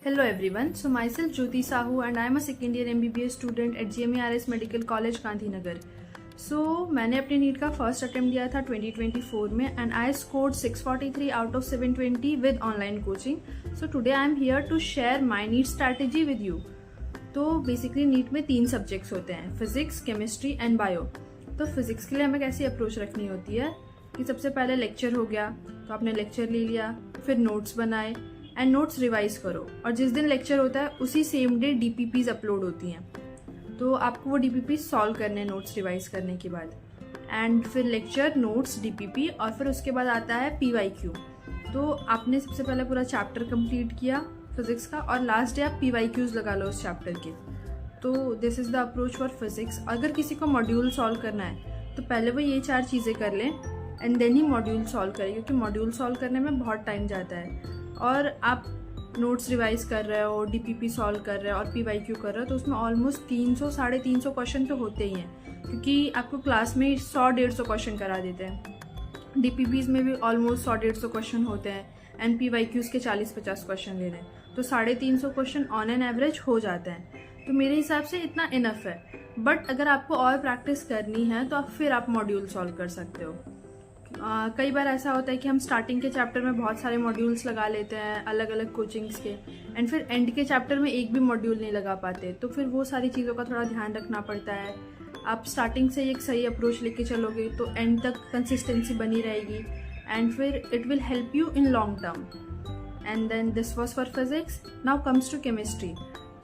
Hello everyone, so myself Jyoti Sahu and I am a second year MBBS student at GMARS Medical College Gandhinagar. मैंने अपने NEET का first attempt दिया था 2024 में and I scored 643 out of 720 with online coaching. So today I am here to share my NEET strategy with you. तो basically NEET में 3 subjects होते हैं, फिजिक्स, केमिस्ट्री एंड बायो। तो फिजिक्स के लिए हमें कैसी अप्रोच रखनी होती है कि सबसे पहले लेक्चर हो गया तो आपने लेक्चर ले लिया, फिर नोट्स बनाए एंड नोट्स रिवाइज करो, और जिस दिन लेक्चर होता है उसी सेम डे डीपीपीज अपलोड होती हैं, तो आपको वो डीपीपी सॉल्व करने हैं नोट्स रिवाइज करने के बाद। एंड फिर लेक्चर, नोट्स, डीपीपी और फिर उसके बाद आता है पीवाईक्यू। तो आपने सबसे पहले पूरा चैप्टर कंप्लीट किया फिजिक्स का और लास्ट डे आप पीवाईक्यूज लगा लो उस चैप्टर के। तो this is the approach for physics. अगर किसी को मॉड्यूल सॉल्व करना है तो पहले वो ये 4 चीज़ें कर लें एंड देन ही मॉड्यूल सॉल्व करें, क्योंकि मॉड्यूल सॉल्व करने में बहुत टाइम जाता है। और आप नोट्स रिवाइज कर रहे हो, डीपीपी सॉल्व कर रहे हो और पीवाईक्यू कर रहे हो, तो उसमें ऑलमोस्ट 300-350 क्वेश्चन तो होते ही हैं, क्योंकि आपको क्लास में 100-150 क्वेश्चन करा देते हैं। डीपीपीज में भी ऑलमोस्ट 100-150 क्वेश्चन होते हैं एंड पीवाईक्यूज के 40-50 क्वेश्चन ले रहे हैं, तो 350 क्वेश्चन ऑन एन एवरेज हो जाते हैं। तो मेरे हिसाब से इतना इनफ है। बट अगर आपको और प्रैक्टिस करनी है तो फिर आप मॉड्यूल सॉल्व कर सकते हो। कई बार ऐसा होता है कि हम स्टार्टिंग के चैप्टर में बहुत सारे मॉड्यूल्स लगा लेते हैं अलग अलग कोचिंग्स के, एंड फिर एंड के चैप्टर में एक भी मॉड्यूल नहीं लगा पाते, तो फिर वो सारी चीज़ों का थोड़ा ध्यान रखना पड़ता है। आप स्टार्टिंग से एक सही अप्रोच लेके चलोगे तो एंड तक कंसिस्टेंसी बनी रहेगी एंड फिर it will help you in long term. And then this was for physics. Now comes to chemistry.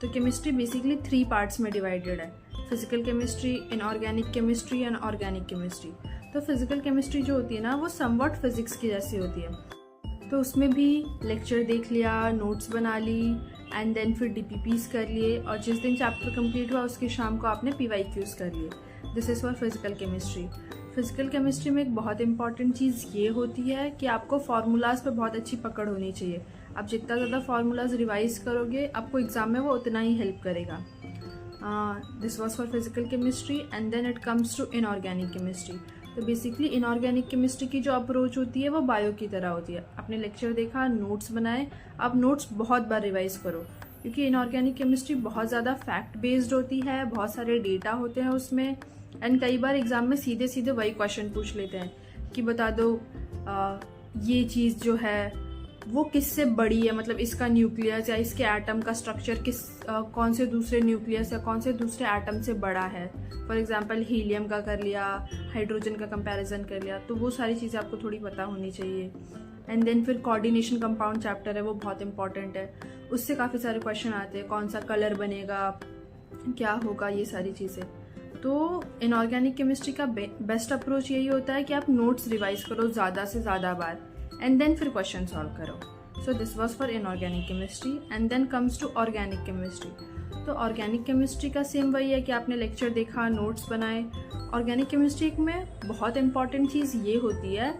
तो केमिस्ट्री बेसिकली 3 पार्ट्स में डिवाइडेड है, physical chemistry, inorganic chemistry and organic chemistry. तो physical chemistry जो होती है ना, वो समवट फिजिक्स की जैसी होती है। तो उसमें भी लेक्चर देख लिया, नोट्स बना ली एंड देन फिर डीपीपीज कर लिए, और जिस दिन चैप्टर कंप्लीट हुआ उसकी शाम को आपने पीवाईक्यूज कर लिए। This is for physical chemistry. Physical chemistry में एक बहुत इंपॉर्टेंट चीज़ ये होती है कि आपको फार्मूलाज पे बहुत अच्छी पकड़ होनी चाहिए। आप जितना ज़्यादा फार्मूलाज रिवाइज करोगे आपको एग्जाम में वो उतना ही हेल्प करेगा। This was for physical chemistry and then it comes to inorganic chemistry. तो बेसिकली इनऑर्गेनिक केमिस्ट्री की जो अप्रोच होती है वो बायो की तरह होती है। आपने लेक्चर देखा, नोट्स बनाए, आप नोट्स बहुत बार रिवाइज करो, क्योंकि इनऑर्गेनिक केमिस्ट्री बहुत ज़्यादा फैक्ट बेस्ड होती है, बहुत सारे डेटा होते हैं उसमें, एंड कई बार एग्जाम में सीधे सीधे वही क्वेश्चन पूछ लेते हैं कि बता दो ये चीज़ जो है वो किससे बड़ी है, मतलब इसका न्यूक्लियस या इसके एटम का स्ट्रक्चर कौन से दूसरे न्यूक्लियस या कौन से दूसरे एटम से बड़ा है। फॉर एग्जांपल हीलियम का कर लिया, हाइड्रोजन का कंपैरिजन कर लिया, तो वो सारी चीज़ें आपको थोड़ी पता होनी चाहिए। एंड देन फिर कोऑर्डिनेशन कंपाउंड चैप्टर है, वो बहुत इंपॉर्टेंट है, उससे काफ़ी सारे क्वेश्चन आते हैं, कौन सा कलर बनेगा, क्या होगा, ये सारी चीज़ें। तो इनऑर्गेनिक केमिस्ट्री का बेस्ट अप्रोच यही होता है कि आप नोट्स रिवाइज करो ज़्यादा से ज़्यादा बार एंड देन फिर क्वेश्चन सॉल्व करो। So this was for inorganic chemistry and then comes to organic chemistry. तो ऑर्गेनिक केमिस्ट्री का सेम वही है कि आपने लेक्चर देखा, नोट्स बनाए। ऑर्गेनिक केमिस्ट्री में बहुत इंपॉर्टेंट चीज़ ये होती है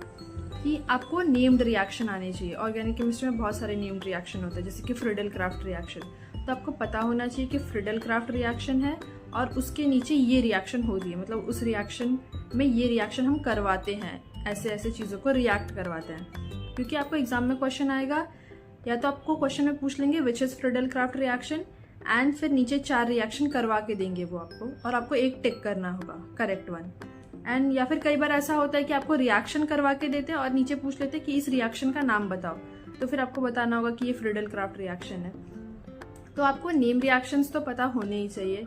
कि आपको नेम्ड रिएक्शन आने चाहिए। ऑर्गेनिक केमिस्ट्री में बहुत सारे नेम्ड रिएक्शन होते हैं, जैसे कि फ्रीडल क्राफ्ट रिएक्शन। तो आपको पता होना चाहिए कि फ्रीडल क्राफ्ट रिएक्शन है और उसके नीचे ये रिएक्शन हो रही है, मतलब उस रिएक्शन में ये रिएक्शन हम करवाते हैं, ऐसे ऐसे चीज़ों को रिएक्ट करवाते हैं। क्योंकि आपको एग्जाम में क्वेश्चन आएगा, या तो आपको क्वेश्चन में पूछ लेंगे which is Friedel craft reaction, and फिर नीचे 4 रिएक्शन करवा के देंगे वो आपको, और आपको एक टिक करना होगा, करेक्ट वन। एंड या फिर कई बार ऐसा होता है कि आपको रिएक्शन करवा के देते हैं और नीचे पूछ लेते हैं कि इस रिएक्शन का नाम बताओ, तो फिर आपको बताना होगा कि ये फ्रीडल क्राफ्ट रिएक्शन है। तो आपको नेम रिएक्शंस तो पता होने ही चाहिए,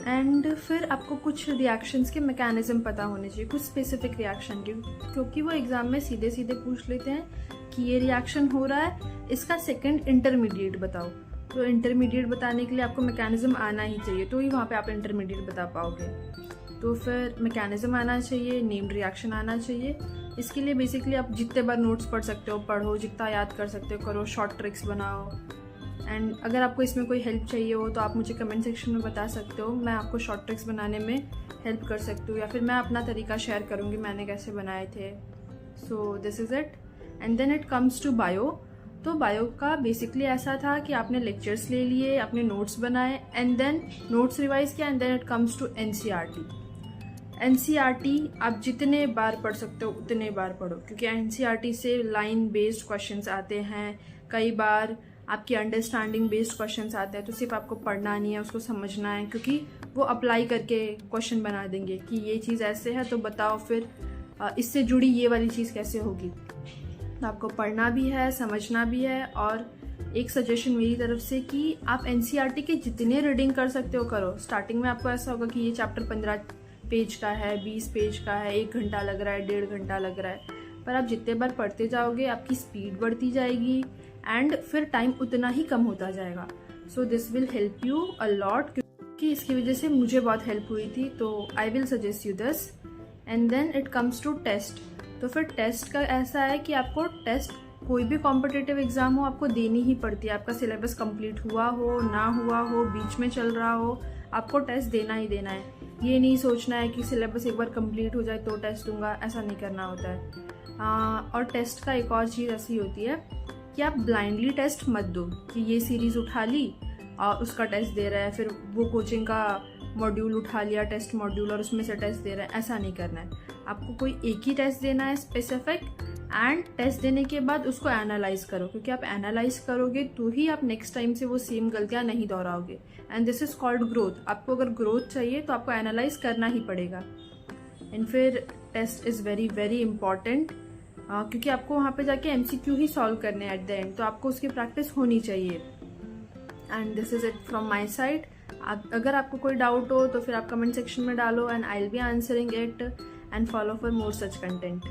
एंड फिर आपको कुछ रिएक्शंस के मैकेनिज्म पता होने चाहिए, कुछ स्पेसिफिक रिएक्शन के, क्योंकि वो एग्जाम में सीधे सीधे पूछ लेते हैं कि ये रिएक्शन हो रहा है, इसका सेकंड इंटरमीडिएट बताओ। तो इंटरमीडिएट बताने के लिए आपको मैकेनिज्म आना ही चाहिए, तो ही वहाँ पे आप इंटरमीडिएट बता पाओगे। तो फिर मैकेनिज्म आना चाहिए, नेम्ड रिएक्शन आना चाहिए। इसके लिए बेसिकली आप जितने बार नोट्स पढ़ सकते हो पढ़ो, जितना याद कर सकते हो करो, शॉर्ट ट्रिक्स बनाओ। एंड अगर आपको इसमें कोई हेल्प चाहिए हो तो आप मुझे कमेंट सेक्शन में बता सकते हो, मैं आपको शॉर्ट ट्रिक्स बनाने में हेल्प कर सकती हूँ, या फिर मैं अपना तरीका शेयर करूँगी मैंने कैसे बनाए थे। So this is it. And then it comes to bio. तो बायो का बेसिकली ऐसा था कि आपने लेक्चर्स ले लिए, आपने नोट्स बनाए एंड देन नोट्स रिवाइज किया, and then it comes to NCERT. NCERT आप जितने बार पढ़ सकते हो उतने बार पढ़ो, क्योंकि एनसीईआरटी से लाइन बेस्ड क्वेश्चंस आते हैं। कई बार आपकी अंडरस्टैंडिंग बेस्ड क्वेश्चंस आते हैं, तो सिर्फ आपको पढ़ना नहीं है, उसको समझना है, क्योंकि वो अप्लाई करके क्वेश्चन बना देंगे कि ये चीज़ ऐसे है तो बताओ फिर इससे जुड़ी ये वाली चीज़ कैसे होगी। तो आपको पढ़ना भी है, समझना भी है। और एक सजेशन मेरी तरफ से कि आप एनसीईआरटी के जितने रीडिंग कर सकते हो करो। स्टार्टिंग में आपको ऐसा होगा कि ये चैप्टर 15 पेज का है, 20 पेज का है, 1 घंटा लग रहा है, 1.5 घंटा लग रहा है, पर आप जितने बार पढ़ते जाओगे आपकी स्पीड बढ़ती जाएगी एंड फिर टाइम उतना ही कम होता जाएगा। So this will help you a lot, क्योंकि इसकी वजह से मुझे बहुत हेल्प हुई थी। तो I will suggest you this. And then it comes to test. तो फिर टेस्ट का ऐसा है कि आपको टेस्ट कोई भी कॉम्पिटिटिव एग्जाम हो आपको देनी ही पड़ती है। आपका सिलेबस कंप्लीट हुआ हो ना हुआ हो, बीच में चल रहा हो, आपको टेस्ट देना ही देना है। ये नहीं सोचना है कि सिलेबस एक बार कंप्लीट हो जाए तो टेस्ट दूंगा, ऐसा नहीं करना होता है। और टेस्ट का एक और चीज़ ऐसी होती है कि आप ब्लाइंडली टेस्ट मत दो कि ये सीरीज़ उठा ली और उसका टेस्ट दे रहा है, फिर वो कोचिंग का मॉड्यूल उठा लिया टेस्ट मॉड्यूल और उसमें से टेस्ट दे रहा है, ऐसा नहीं करना है। आपको कोई एक ही टेस्ट देना है स्पेसिफिक, एंड टेस्ट देने के बाद उसको एनालाइज करो, क्योंकि आप एनालाइज करोगे तो ही आप नेक्स्ट टाइम से वो सेम गलतियां नहीं दोहराओगे। And this is called growth. आपको अगर ग्रोथ चाहिए तो आपको एनालाइज करना ही पड़ेगा। एंड फिर test is very very important, क्योंकि आपको वहाँ पे जाके एमसीक्यू ही सॉल्व करने एट द एंड, तो आपको उसकी प्रैक्टिस होनी चाहिए। And this is it from my side. अगर आपको कोई डाउट हो तो फिर आप कमेंट सेक्शन में डालो and I will be answering it, and follow for more such content.